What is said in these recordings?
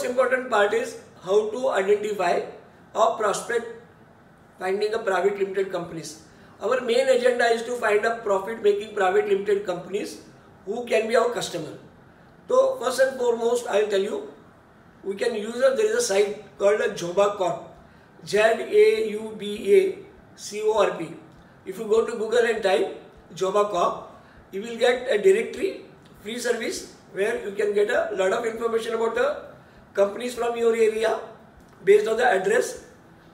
most important part is how to identify or prospect finding a private limited companies. Our main agenda is to find a profit making private limited companies who can be our customer. So first and foremost, I will tell you, we can use there is a site called a Jobba Corp, Jaubacorp. If you go to Google and type Jobba Corp, you will get a directory, free service, where you can get a lot of information about the companies from your area based on the address.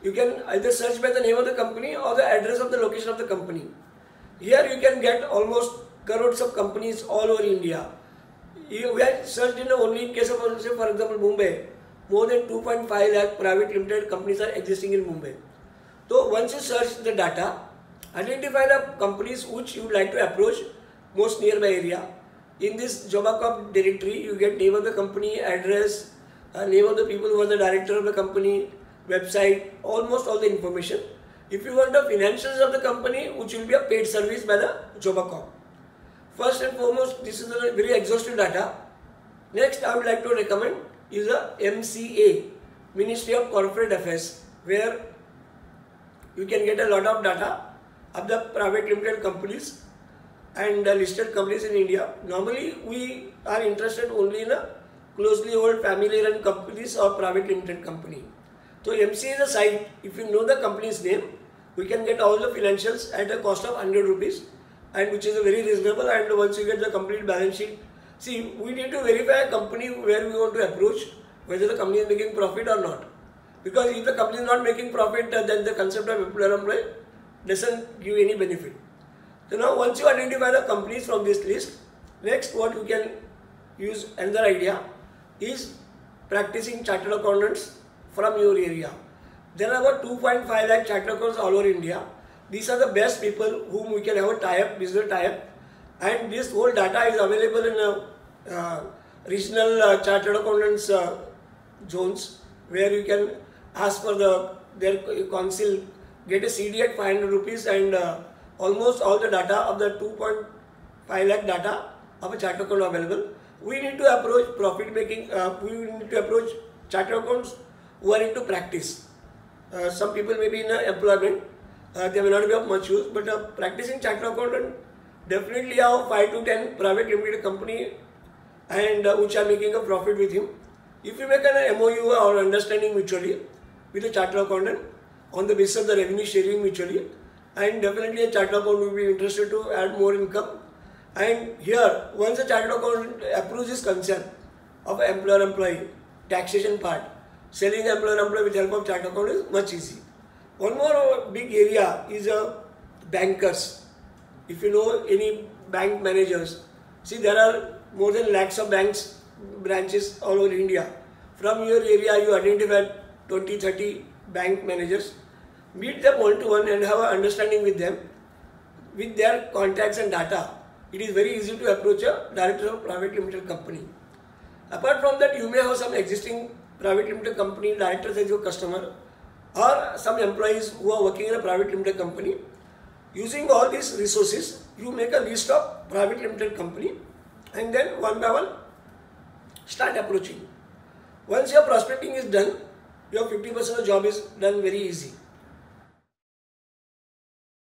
You can either search by the name of the company or the address of the location of the company. Here you can get almost crores of companies all over India. We have searched only in case of, say, for example, Mumbai, more than 2.5 lakh private limited companies are existing in Mumbai. So once you search the data, identify the companies which you would like to approach most nearby area. In this Jobba Corp directory, you get name of the company, address, name of the people who are the director of the company, website, almost all the information. If you want the financials of the company, which will be a paid service by the Jobba Corp. First and foremost, this is a very exhaustive data. Next, I would like to recommend is a MCA, Ministry of Corporate Affairs, where you can get a lot of data of the private limited companies and listed companies in India. Normally, we are interested only in a closely held family run companies or private limited company. So MCA is a site. If you know the company's name, we can get all the financials at a cost of 100 rupees, and which is a very reasonable. And once you get the complete balance sheet, see, we need to verify a company where we want to approach, whether the company is making profit or not. Because if the company is not making profit, then the concept of employer-employee doesn't give any benefit. So now once you identify the companies from this list, next what you can use another idea is practicing chartered accountants from your area. There are about 2.5 lakh chartered accountants all over India. These are the best people whom we can have a tie-up, business tie-up, and this whole data is available in regional chartered accountants zones, where you can ask for their council, get a CD at 500 rupees, and almost all the data of the 2.5 lakh data of a chartered account available. We need to approach profit making, we need to approach chartered accountants who are into practice. Some people may be in employment, they may not be of much use, but practicing chartered accountant definitely have 5 to 10 private limited company and which are making a profit with him. If you make an MOU or understanding mutually with a chartered accountant on the basis of the revenue sharing mutually, and definitely a chartered accountant will be interested to add more income. And here, once a chartered accountant approves his concern of employer-employee taxation part, selling employer-employee with help of chartered accountant is much easy. One more big area is bankers. If you know any bank managers, see, there are more than lakhs of banks branches all over India. From your area, you identify 20-30 bank managers, meet them one-to-one and have an understanding with them, with their contacts and data. It is very easy to approach a director of private limited company. Apart from that, you may have some existing private limited company directors as your customer, or some employees who are working in a private limited company. Using all these resources, you make a list of private limited company, and then one by one start approaching. Once your prospecting is done, your 50% of the job is done very easy.